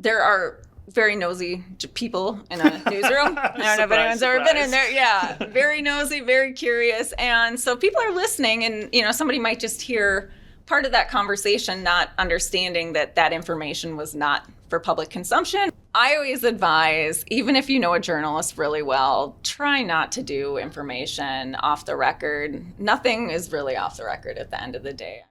there are very nosy people in a newsroom. I don't know if anyone's ever been in there. Yeah, very nosy, very curious. And so people are listening, and, somebody might just hear part of that conversation, not understanding that that information was not for public consumption. I always advise, even if you know a journalist really well, try not to do information off the record. Nothing is really off the record at the end of the day.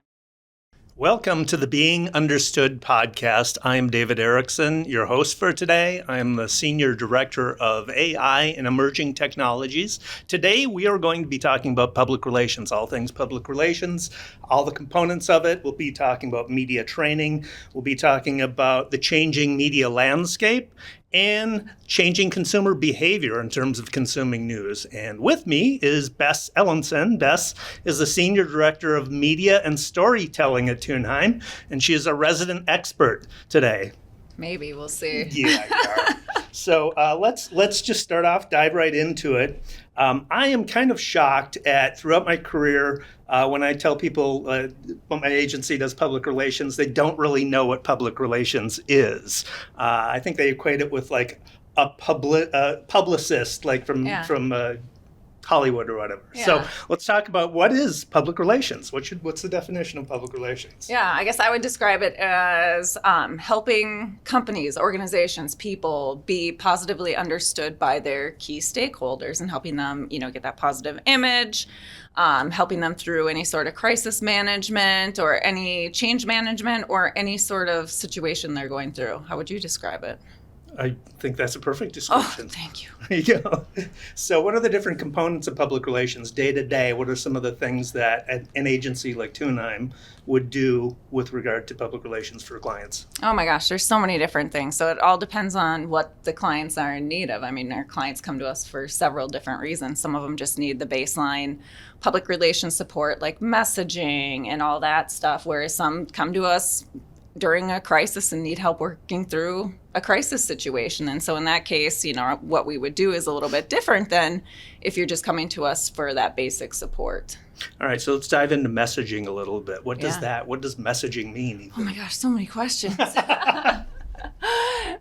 Welcome to the Being Understood podcast. I'm David Erickson, your host for today. I'm the Senior Director of AI and Emerging Technologies. Today, we are going to be talking about public relations, all things public relations, all the components of it. We'll be talking about media training. We'll be talking about the changing media landscape and changing consumer behavior in terms of consuming news. And with me is Bess Ellenson. Bess is the Senior Director of Media and Storytelling at Tunheim, and she is a resident expert today. Maybe, we'll see. Yeah, you are. So let's just start off, dive right into it. I am kind of shocked throughout my career, when I tell people what my agency does public relations, they don't really know what public relations is. I think they equate it with like a publicist, like from Hollywood or whatever. Yeah. So let's talk about what is public relations. What's the definition of public relations? Yeah, I guess I would describe it as helping companies, organizations, people be positively understood by their key stakeholders and helping them, get that positive image, helping them through any sort of crisis management or any change management or any sort of situation they're going through. How would you describe it? I think that's a perfect description. Oh, thank you. There you go. So what are the different components of public relations day to day? What are some of the things that an agency like Tunheim would do with regard to public relations for clients? Oh my gosh, there's so many different things. So it all depends on what the clients are in need of. I mean, our clients come to us for several different reasons. Some of them just need the baseline public relations support like messaging and all that stuff, whereas some come to us during a crisis and need help working through a crisis situation. And so in that case, what we would do is a little bit different than if you're just coming to us for that basic support. All right, so let's dive into messaging a little bit. What does messaging mean? Even? Oh my gosh, so many questions.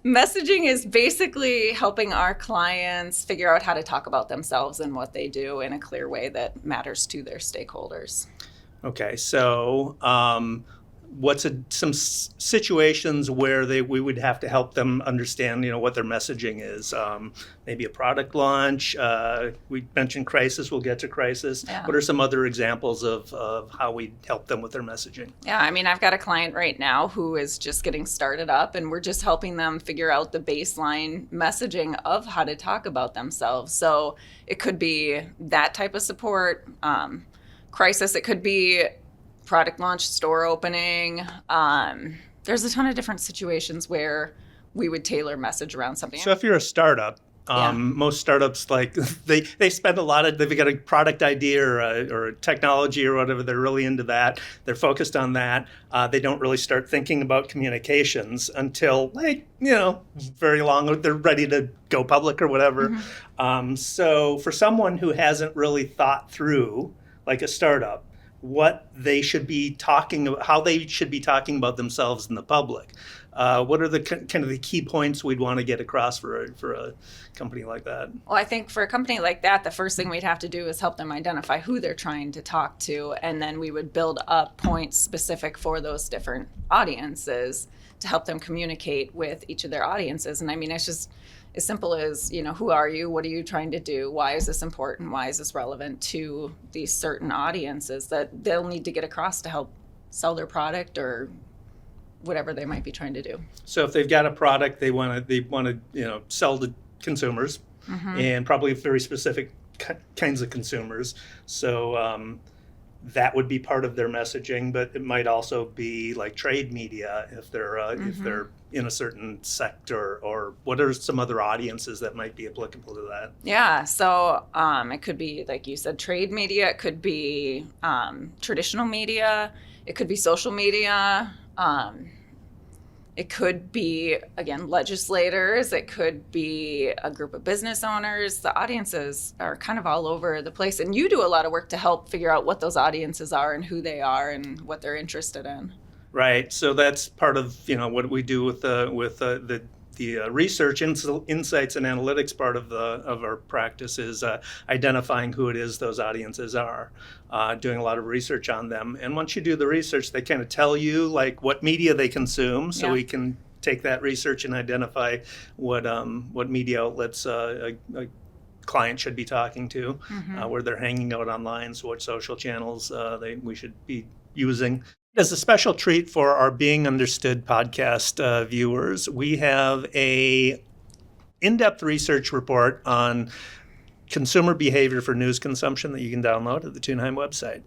Messaging is basically helping our clients figure out how to talk about themselves and what they do in a clear way that matters to their stakeholders. Okay, so what's some situations where we would have to help them understand, what their messaging is? Maybe a product launch. We mentioned crisis. We'll get to crisis. Yeah. What are some other examples of how we help them with their messaging? Yeah, I mean, I've got a client right now who is just getting started up, and we're just helping them figure out the baseline messaging of how to talk about themselves. So it could be that type of support. Crisis. It could be product launch, store opening. There's a ton of different situations where we would tailor message around something. So if you're a startup, most startups, like they spend they've got a product idea or a technology or whatever. They're really into that. They're focused on that. They don't really start thinking about communications until very long. They're ready to go public or whatever. Mm-hmm. So for someone who hasn't really thought through, like a startup, what they should be talking about, how they should be talking about themselves in the public. What are the kind of the key points we'd want to get across for a company like that? Well, I think for a company like that, the first thing we'd have to do is help them identify who they're trying to talk to, and then we would build up points specific for those different audiences to help them communicate with each of their audiences. And I mean, it's just as simple as, who are you? What are you trying to do? Why is this important? Why is this relevant to these certain audiences that they'll need to get across to help sell their product or whatever they might be trying to do? So if they've got a product they want to sell to consumers, mm-hmm. and probably very specific kinds of consumers. So that would be part of their messaging, but it might also be like trade media if they're mm-hmm. if they're in a certain sector, or what are some other audiences that might be applicable to that? Yeah, so it could be, like you said, trade media. It could be traditional media. It could be social media. It could be, again, legislators. It could be a group of business owners. The audiences are kind of all over the place. And you do a lot of work to help figure out what those audiences are and who they are and what they're interested in. Right. So that's part of what we do with the research insights and analytics part of our practice is identifying who it is those audiences are, doing a lot of research on them. And once you do the research, they kind of tell you like what media they consume, so we can take that research and identify what media outlets a client should be talking to, where they're hanging out online, so what social channels we should be using. As a special treat for our Being Understood podcast viewers, we have a in-depth research report on consumer behavior for news consumption that you can download at the Tunheim website.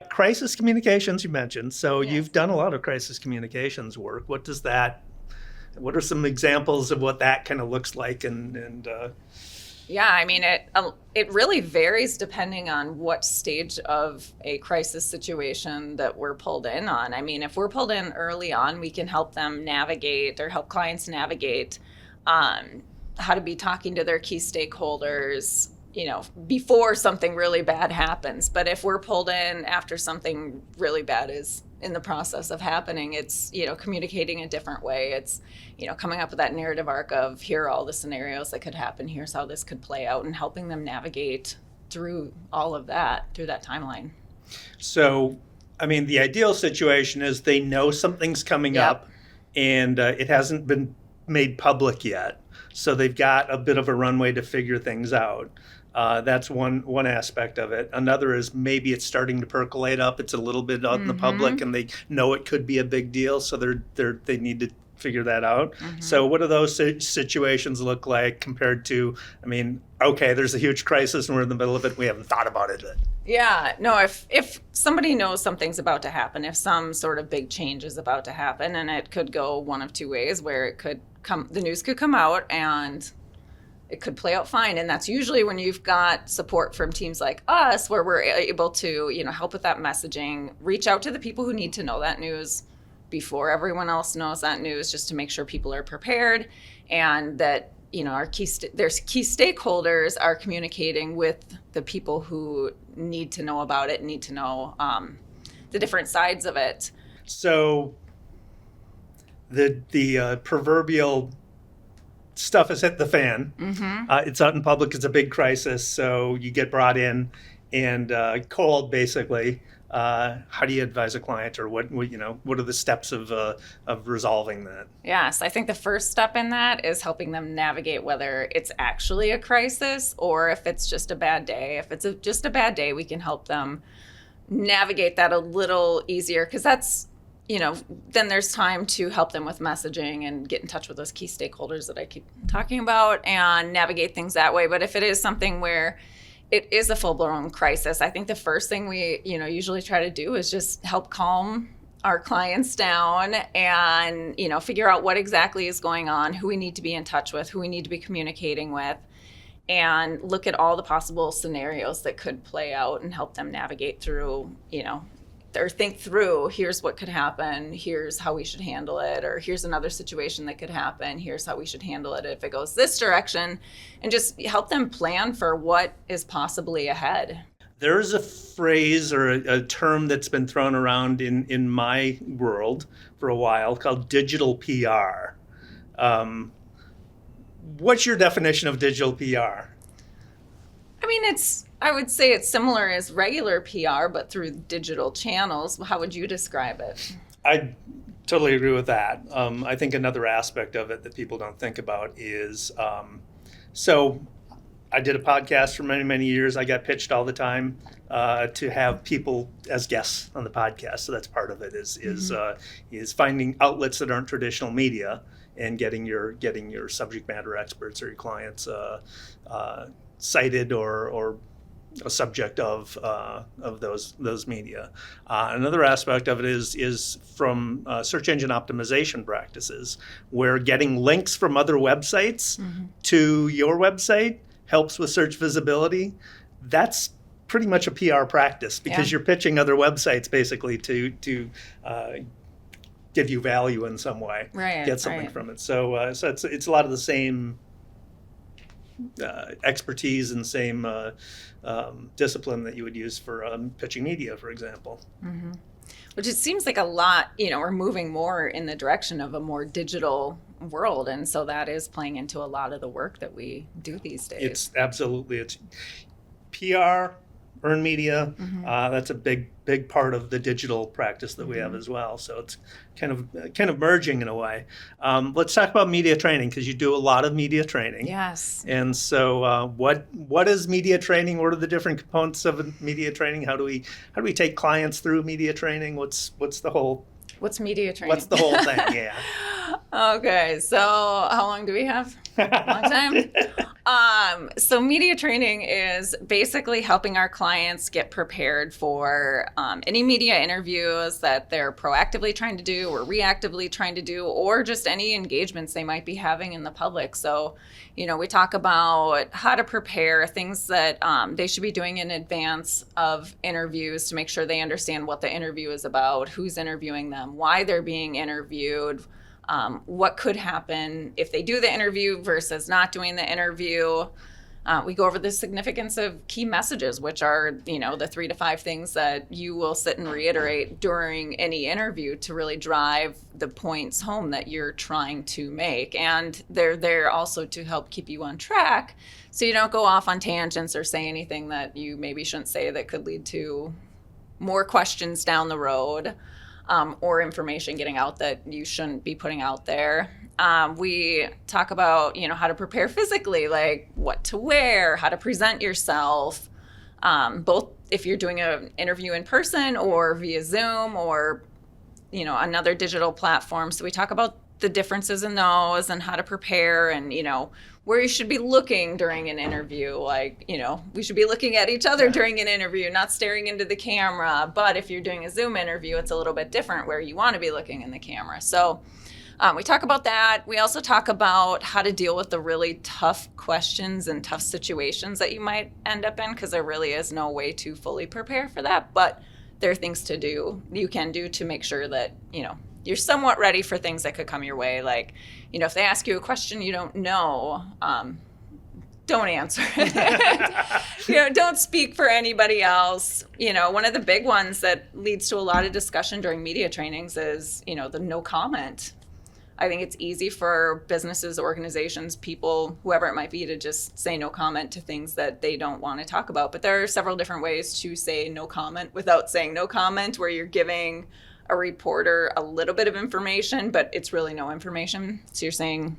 Crisis communications you mentioned, so you've done a lot of crisis communications work. What are some examples of what that kind of looks like Yeah, I mean, it really varies depending on what stage of a crisis situation that we're pulled in on. I mean, if we're pulled in early on, we can help them navigate or help clients navigate how to be talking to their key stakeholders, before something really bad happens. But if we're pulled in after something really bad is in the process of happening, it's, communicating a different way. It's, coming up with that narrative arc of here are all the scenarios that could happen, here's how this could play out, and helping them navigate through all of that, through that timeline. So, I mean, the ideal situation is they know something's coming up and it hasn't been made public yet. So they've got a bit of a runway to figure things out. That's one aspect of it. Another is maybe it's starting to percolate up. It's a little bit out in the public, and they know it could be a big deal, so they need to figure that out. So what do those situations look like compared to, I mean, okay, there's a huge crisis and we're in the middle of it. We haven't thought about it yet. Yeah, no, if somebody knows something's about to happen, if some sort of big change is about to happen, and it could go one of two ways, where the news could come out and it could play out fine. And that's usually when you've got support from teams like us, where we're able to, help with that messaging, reach out to the people who need to know that news before everyone else knows that news, just to make sure people are prepared, and that, our there's key stakeholders are communicating with the people who need to know about it, need to know the different sides of it. So the proverbial stuff has hit the fan. It's out in public. It's a big crisis. So you get brought in and called, basically. How do you advise a client, or what are the steps of resolving that? Yes, I think the first step in that is helping them navigate whether it's actually a crisis or if it's just a bad day. If it's just a bad day, we can help them navigate that a little easier, because that's, then there's time to help them with messaging and get in touch with those key stakeholders that I keep talking about and navigate things that way. But if it is something where it is a full-blown crisis, I think the first thing we, usually try to do is just help calm our clients down and, figure out what exactly is going on, who we need to be in touch with, who we need to be communicating with, and look at all the possible scenarios that could play out and help them navigate through, or think through, here's what could happen, here's how we should handle it, or here's another situation that could happen, here's how we should handle it if it goes this direction, and just help them plan for what is possibly ahead. There's a phrase or a term that's been thrown around in my world for a while called digital PR. What's your definition of digital PR? I mean, I would say it's similar as regular PR, but through digital channels. How would you describe it? I totally agree with that. I think another aspect of it that people don't think about is, so I did a podcast for many, many years. I got pitched all the time to have people as guests on the podcast. So that's part of it is finding outlets that aren't traditional media and getting your subject matter experts or your clients cited or a subject of those media. Another aspect of it is from search engine optimization practices, where getting links from other websites to your website helps with search visibility. That's pretty much a PR practice, because you're pitching other websites basically to give you value in some way, get something from it. So it's a lot of the same expertise and same discipline that you would use for pitching media, for example. Which it seems like a lot, we're moving more in the direction of a more digital world. And so that is playing into a lot of the work that we do these days. It's PR, earned media. That's a big part of the digital practice that we have as well. So it's kind of merging in a way. Let's talk about media training, because you do a lot of media training. Yes. And so what is media training? What are the different components of media training? How do we take clients through media training? What's media training? What's the whole thing? Yeah. Okay, so how long do we have? A long time. So media training is basically helping our clients get prepared for any media interviews that they're proactively trying to do or reactively trying to do, or just any engagements they might be having in the public. So, we talk about how to prepare, things that they should be doing in advance of interviews to make sure they understand what the interview is about, who's interviewing them, why they're being interviewed, what could happen if they do the interview versus not doing the interview. We go over the significance of key messages, which are, the 3 to 5 things that you will sit and reiterate during any interview to really drive the points home that you're trying to make. And they're there also to help keep you on track so you don't go off on tangents or say anything that you maybe shouldn't say that could lead to more questions down the road. Or information getting out that you shouldn't be putting out there. We talk about, how to prepare physically, like what to wear, how to present yourself, both if you're doing an interview in person or via Zoom or, another digital platform. So we talk about the differences in those and how to prepare and, where you should be looking during an interview. Like, we should be looking at each other during an interview, not staring into the camera. But if you're doing a Zoom interview, it's a little bit different where you want to be looking in the camera. So we talk about that. We also talk about how to deal with the really tough questions and tough situations that you might end up in, because there really is no way to fully prepare for that. But there are things you can do to make sure that, you're somewhat ready for things that could come your way. Like, if they ask you a question you don't know, don't answer it. Don't speak for anybody else. One of the big ones that leads to a lot of discussion during media trainings is, the no comment. I think it's easy for businesses, organizations, people, whoever it might be, to just say no comment to things that they don't want to talk about. But there are several different ways to say no comment without saying no comment, where you're giving a reporter a little bit of information, but it's really no information. So you're saying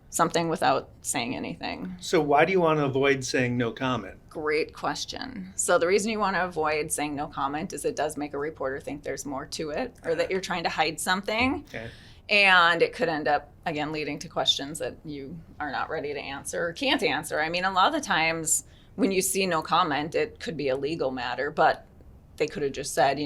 something without saying anything. So why do you want to avoid saying no comment? Great question. So the reason you want to avoid saying no comment is it does make a reporter think there's more to it, or that you're trying to hide something. Okay. And it could end up, again, leading to questions that you are not ready to answer or can't answer. I mean, a lot of the times when you see no comment, it could be a legal matter, but they could have just said,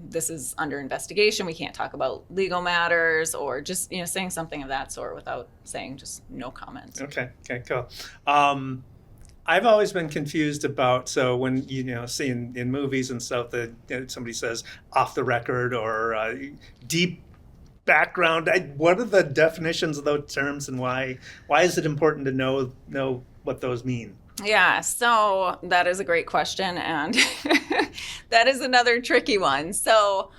this is under investigation. We can't talk about legal matters, or just, saying something of that sort without saying just no comment. Okay, cool. I've always been confused about, so when, see in movies and stuff that somebody says off the record or deep background, what are the definitions of those terms, and why is it important to know what those mean? Yeah, so that is a great question, and that is another tricky one. So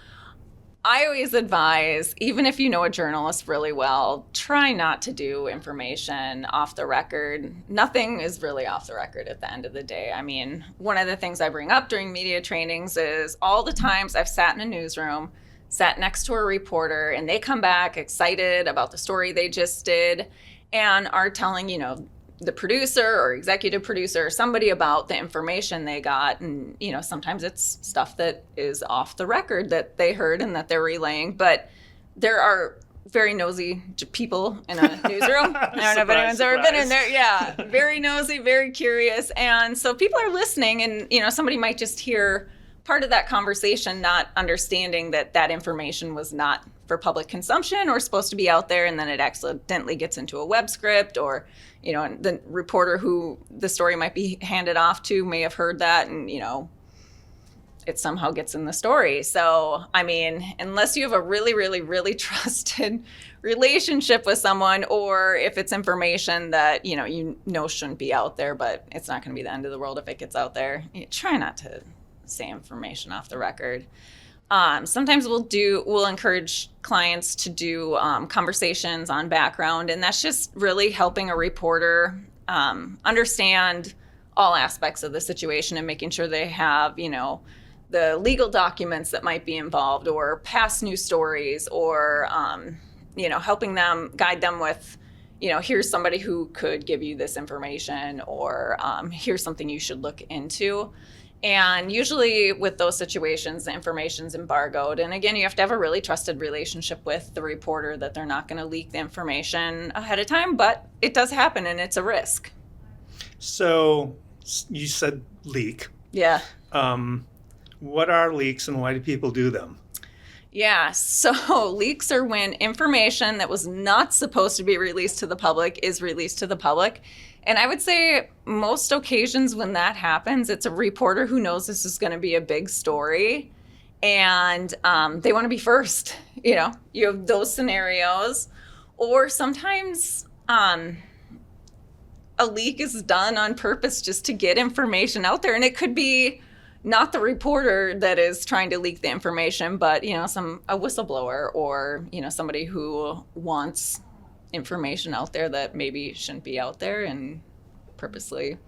I always advise, even if you know a journalist really well, try not to do information off the record. Nothing is really off the record at the end of the day. I mean, one of the things I bring up during media trainings is all the times I've sat in a newsroom, sat next to a reporter, and they come back excited about the story they just did and are telling, the producer or executive producer or somebody about the information they got. And, sometimes it's stuff that is off the record that they heard and that they're relaying. But there are very nosy people in a newsroom. I don't know if anyone's ever been in there. Yeah, very nosy, very curious. And so people are listening, and, somebody might just hear part of that conversation, not understanding that information was not for public consumption or supposed to be out there, and then it accidentally gets into a web script, or the reporter who the story might be handed off to may have heard that, and it somehow gets in the story. So I mean, unless you have a really, really, really trusted relationship with someone, or if it's information that shouldn't be out there, but it's not going to be the end of the world if it gets out there, try not to say information off the record. Sometimes we'll encourage clients to do conversations on background, and that's just really helping a reporter understand all aspects of the situation and making sure they have, the legal documents that might be involved, or past news stories, or helping them, guide them with, here's somebody who could give you this information, or here's something you should look into. And usually with those situations, the information's embargoed. And again, you have to have a really trusted relationship with the reporter that they're not going to leak the information ahead of time, but it does happen and it's a risk. So you said leak. Yeah. What are leaks and why do people do them? Yeah, so leaks are when information that was not supposed to be released to the public is released to the public. And I would say most occasions when that happens, it's a reporter who knows this is going to be a big story, and they want to be first. You have those scenarios. Or sometimes a leak is done on purpose just to get information out there. And it could be not the reporter that is trying to leak the information, but, a whistleblower, or, somebody who wants information out there that maybe shouldn't be out there and purposely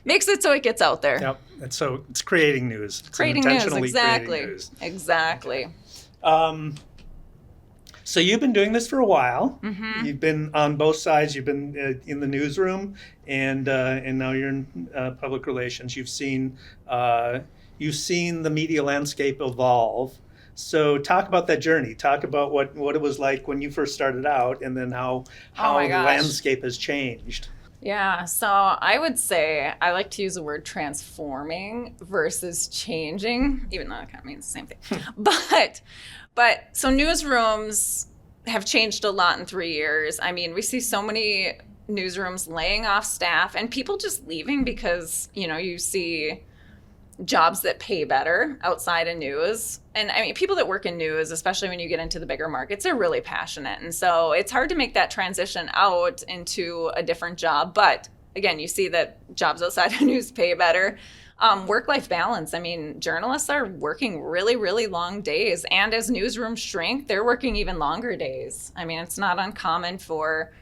makes it so it gets out there. Yep. And so it's creating news. Creating news, exactly. Exactly. Okay. So you've been doing this for a while. Mm-hmm. You've been on both sides. You've been in the newsroom, and now you're in public relations. You've seen the media landscape evolve. So talk about that journey. Talk about what it was like when you first started out, and then how the landscape has changed. Yeah, so I would say I like to use the word transforming versus changing, even though it kind of means the same thing. But so newsrooms have changed a lot in 3 years. I mean, we see so many newsrooms laying off staff and people just leaving because, you see jobs that pay better outside of news. And I mean, people that work in news, especially when you get into the bigger markets, they're really passionate. And so it's hard to make that transition out into a different job. But again, you see that jobs outside of news pay better. Work-life balance. I mean, journalists are working really, really long days. And as newsrooms shrink, they're working even longer days. I mean, it's not uncommon for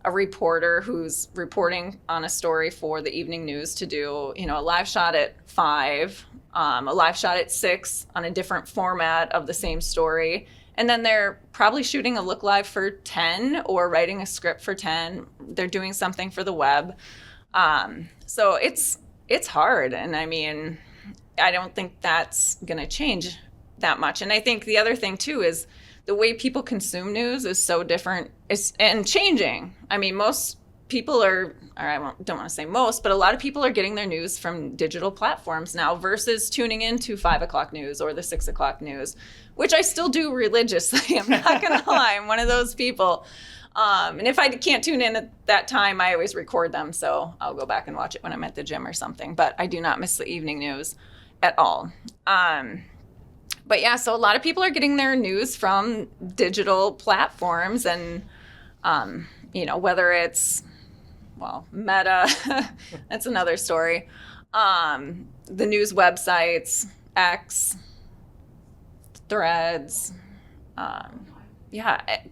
a reporter who's reporting on a story for the evening news to do, a live shot at 5, a live shot at 6 on a different format of the same story. And then they're probably shooting a look live for 10 or writing a script for 10. They're doing something for the web. So it's hard. And I mean, I don't think that's going to change that much. And I think the other thing too is the way people consume news is so different and changing. I mean, most people don't want to say most, but a lot of people are getting their news from digital platforms now versus tuning into 5 o'clock news or the 6 o'clock news, which I still do religiously. I'm not going to lie. I'm one of those people. And if I can't tune in at that time, I always record them. So I'll go back and watch it when I'm at the gym or something. But I do not miss the evening news at all. But yeah, so a lot of people are getting their news from digital platforms, and, whether it's, Meta, that's another story. The news websites, X, Threads,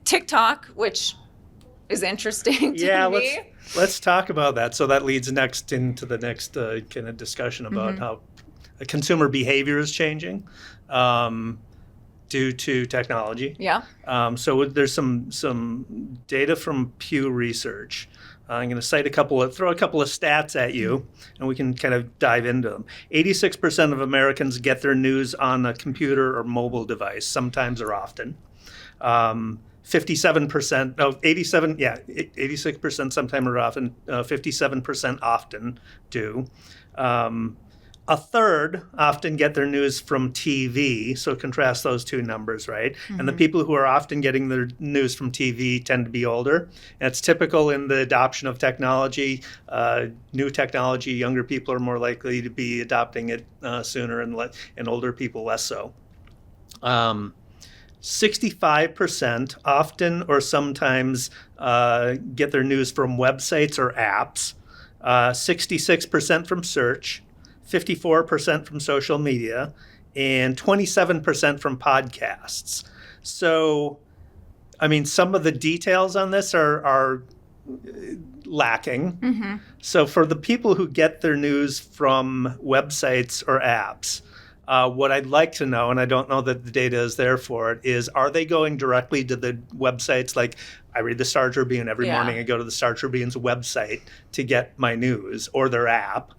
TikTok, which is interesting to me. Let's talk about that. So that leads next into the next kind of discussion about how consumer behavior is changing due to technology. Yeah. So there's some data from Pew Research. I'm going to throw a couple of stats at you, and we can kind of dive into them. 86% of Americans get their news on a computer or mobile device, sometimes or often. 86% sometime or often, 57% often do. A third often get their news from TV, so contrast those two numbers, right? Mm-hmm. And the people who are often getting their news from TV tend to be older. And it's typical in the adoption of technology. New technology, younger people are more likely to be adopting it sooner, and older people less so. 65% often or sometimes get their news from websites or apps, 66% from search, 54% from social media, and 27% from podcasts. So, I mean, some of the details on this are lacking. Mm-hmm. So for the people who get their news from websites or apps, what I'd like to know, and I don't know that the data is there for it, is are they going directly to the websites? Like I read the Star Tribune every morning. I go to the Star Tribune's website to get my news, or their app,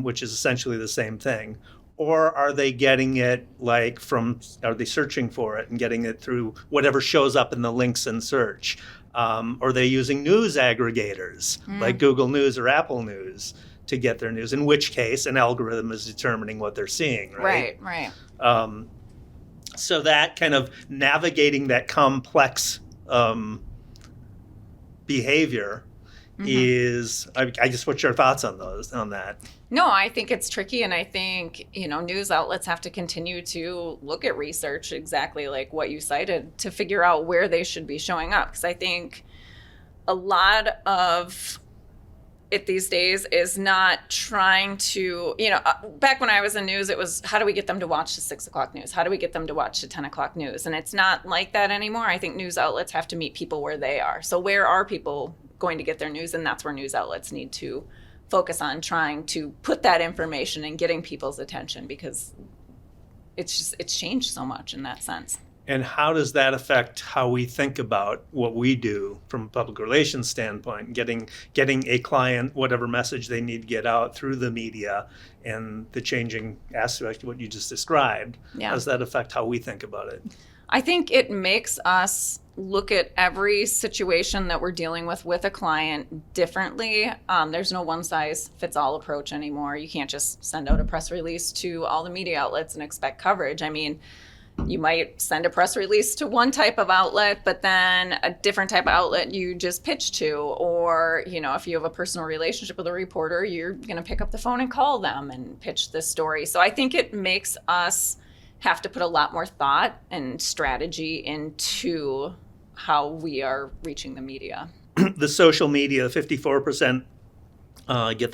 which is essentially the same thing. Or are they getting it are they searching for it and getting it through whatever shows up in the links in search? Or are they using news aggregators like Google News or Apple News to get their news, in which case an algorithm is determining what they're seeing, right? Right. So that kind of navigating that complex behavior is, I guess, what's your thoughts on that? No, I think it's tricky, and I think, news outlets have to continue to look at research exactly like what you cited to figure out where they should be showing up. Because I think a lot of it these days is not trying to, back when I was in news, it was how do we get them to watch the 6 o'clock news? How do we get them to watch the 10 o'clock news? And it's not like that anymore. I think news outlets have to meet people where they are. So where are people going to get their news? And that's where news outlets need to focus on trying to put that information and getting people's attention, because it's changed so much in that sense. And how does that affect how we think about what we do from a public relations standpoint, getting a client whatever message they need to get out through the media and the changing aspect of what you just described? Yeah. How does that affect how we think about it? I think it makes us look at every situation that we're dealing with a client differently. There's no one-size-fits-all approach anymore. You can't just send out a press release to all the media outlets and expect coverage. I mean, you might send a press release to one type of outlet, but then a different type of outlet you just pitch to. Or, if you have a personal relationship with a reporter, you're going to pick up the phone and call them and pitch this story. So I think it makes us have to put a lot more thought and strategy into how we are reaching the media. The social media, 54% get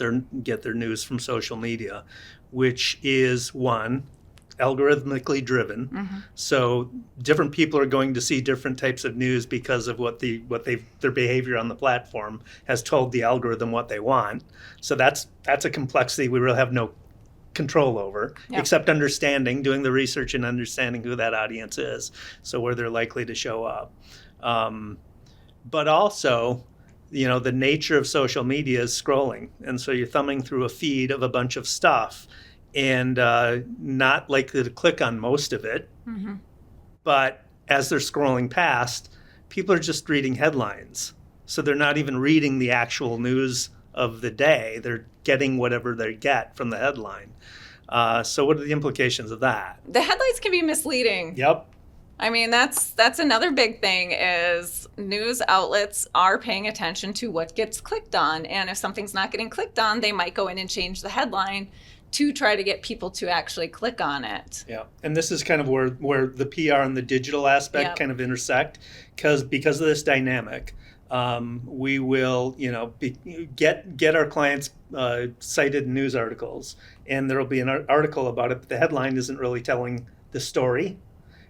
their news from social media, which is algorithmically driven. So different people are going to see different types of news because of their behavior on the platform has told the algorithm what they want. So that's a complexity we really have no control over, except doing the research and understanding who that audience is, so where they're likely to show up. But also, the nature of social media is scrolling. And so you're thumbing through a feed of a bunch of stuff and not likely to click on most of it. But as they're scrolling past, people are just reading headlines. So they're not even reading the actual news of the day. They're getting whatever they get from the headline. So what are the implications of that? The headlines can be misleading. Yep. I mean, that's another big thing is news outlets are paying attention to what gets clicked on. And if something's not getting clicked on, they might go in and change the headline to try to get people to actually click on it. Yeah. And this is kind of where the PR and the digital aspect kind of intersect, because of this dynamic. We will, get our clients cited news articles, and there will be an article about it, but the headline isn't really telling the story.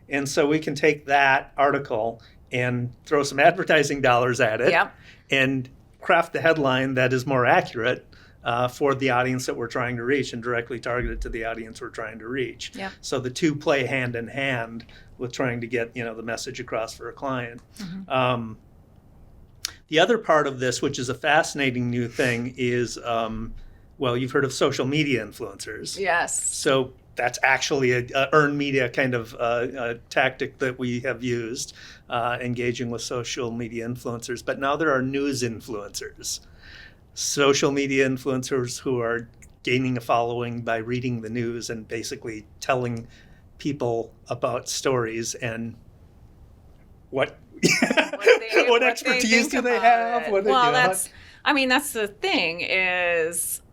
And so we can take that article and throw some advertising dollars at it and craft the headline that is more accurate for the audience that we're trying to reach, and directly target it to the audience we're trying to reach. Yep. So the two play hand in hand with trying to get, the message across for a client. The other part of this, which is a fascinating new thing, is, you've heard of social media influencers. Yes. So that's actually a earned media kind of a tactic that we have used, engaging with social media influencers. But now there are news influencers, social media influencers who are gaining a following by reading the news and basically telling people about stories and what expertise do they have? That's the thing is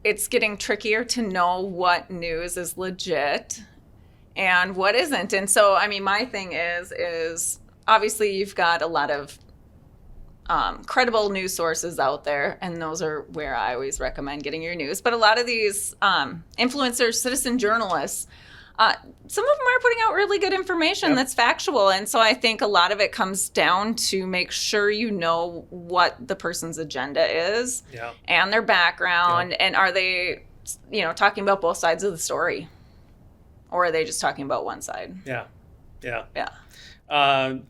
it's getting trickier to know what news is legit and what isn't. And so, my thing is obviously you've got a lot of credible news sources out there, and those are where I always recommend getting your news. But a lot of these influencers, citizen journalists, Some of them are putting out really good information that's factual. And so I think a lot of it comes down to make sure you know what the person's agenda is and their background. And are they, talking about both sides of the story? Or are they just talking about one side? Yeah.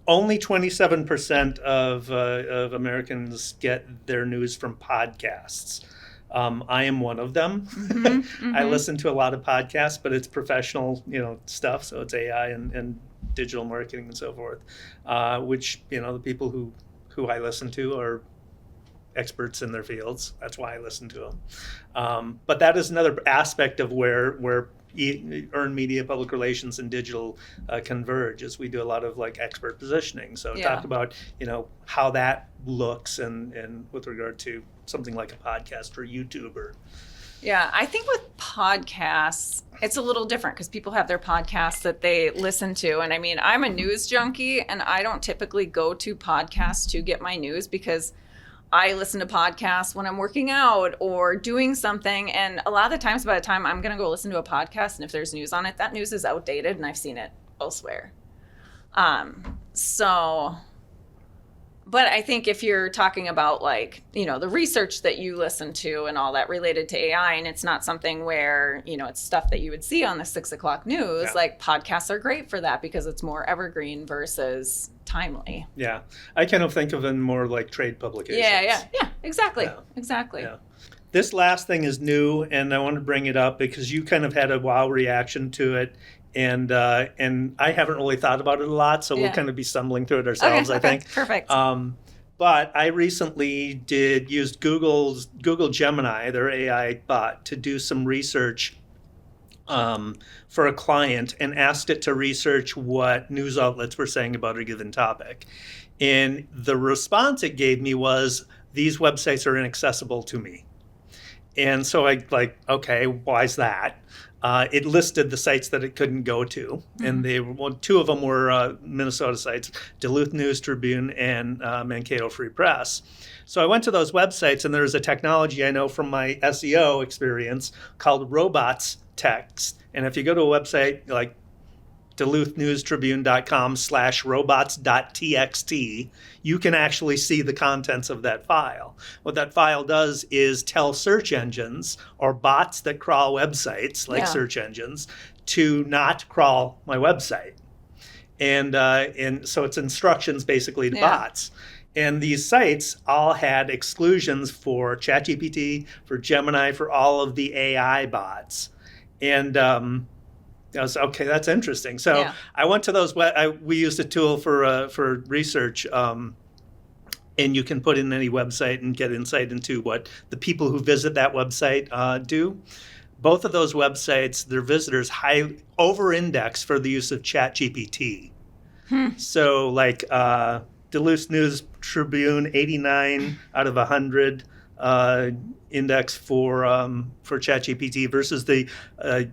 Only 27% of Americans get their news from podcasts. I am one of them. I listen to a lot of podcasts, but it's professional, stuff. So it's AI and digital marketing and so forth, which, the people who I listen to are experts in their fields. That's why I listen to them. But that is another aspect of where earned media, public relations, and digital converge, as we do a lot of expert positioning. So talk about how that looks and with regard to something like a podcast or YouTube or. Yeah, I think with podcasts, it's a little different because people have their podcasts that they listen to. And I mean, I'm a news junkie and I don't typically go to podcasts to get my news because I listen to podcasts when I'm working out or doing something. And a lot of the times by the time I'm going to go listen to a podcast and if there's news on it, that news is outdated and I've seen it elsewhere. But I think if you're talking about the research that you listen to and all that related to AI, and it's not something where, it's stuff that you would see on the 6 o'clock news, podcasts are great for that because it's more evergreen versus timely. Yeah. I kind of think of them more like trade publications. Yeah, exactly. Yeah. This last thing is new, and I want to bring it up because you kind of had a wow reaction to it. And I haven't really thought about it a lot, so we'll kind of be stumbling through it ourselves, I think. Perfect. But I recently used Google Gemini, their AI bot, to do some research for a client and asked it to research what news outlets were saying about a given topic. And the response it gave me was, these websites are inaccessible to me. And so okay, why is that? It listed the sites that it couldn't go to, and two of them were Minnesota sites, Duluth News Tribune and Mankato Free Press. So I went to those websites, and there's a technology I know from my SEO experience called robots text. And if you go to a website like duluthnewstribune.com/robots.txt, you can actually see the contents of that file. What that file does is tell search engines or bots that crawl websites like search engines to not crawl my website. And so it's instructions basically to bots. And these sites all had exclusions for ChatGPT, for Gemini, for all of the AI bots. And I was okay. That's interesting. So I went to those. We used a tool for research, and you can put in any website and get insight into what the people who visit that website do. Both of those websites, their visitors over-index for the use of ChatGPT. So Duluth News Tribune, 89 out of 100. Index for ChatGPT versus the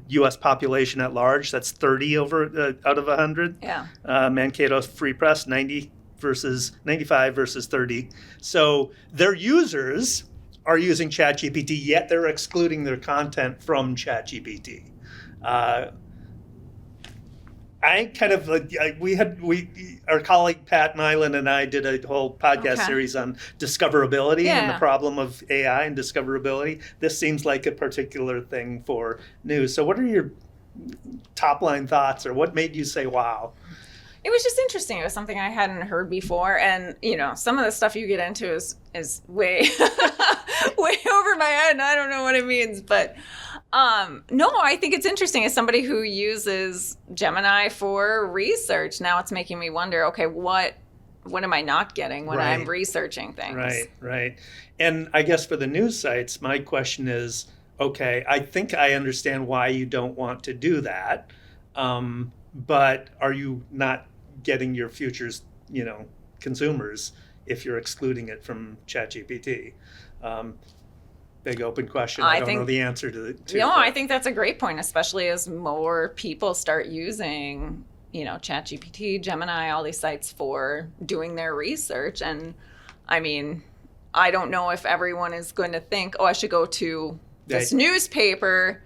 U.S. population at large. That's 30 out of 100. Yeah. Mankato Free Press, 95 versus 30. So their users are using ChatGPT, yet they're excluding their content from ChatGPT. I kind of our colleague Pat Nyland and I did a whole podcast series on discoverability and the problem of AI and discoverability. This seems like a particular thing for news. So what are your top line thoughts, or what made you say, wow? It was just interesting. It was something I hadn't heard before. And, some of the stuff you get into is way, way over my head. And I don't know what it means. But no, I think it's interesting. As somebody who uses Gemini for research, now it's making me wonder, okay, what am I not getting when I'm researching things? Right. And I guess for the news sites, my question is, okay, I think I understand why you don't want to do that. But are you not getting your futures, consumers if you're excluding it from ChatGPT? Big open question. I don't know the answer to it. No, I think that's a great point, especially as more people start using, ChatGPT, Gemini, all these sites for doing their research. And I mean, I don't know if everyone is going to think, I should go to this newspaper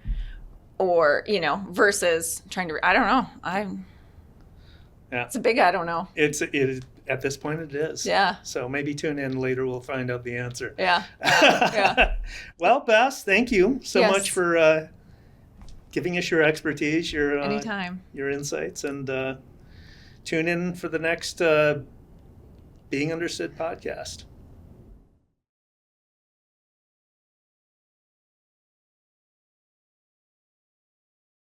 or, versus trying to, I don't know. It's a big, I don't know. At this point, it is. Yeah. So maybe tune in later. We'll find out the answer. Yeah. Yeah. Well, Bess, thank you so Yes. much for giving us your expertise, Anytime. your insights, and tune in for the next Being Understood podcast.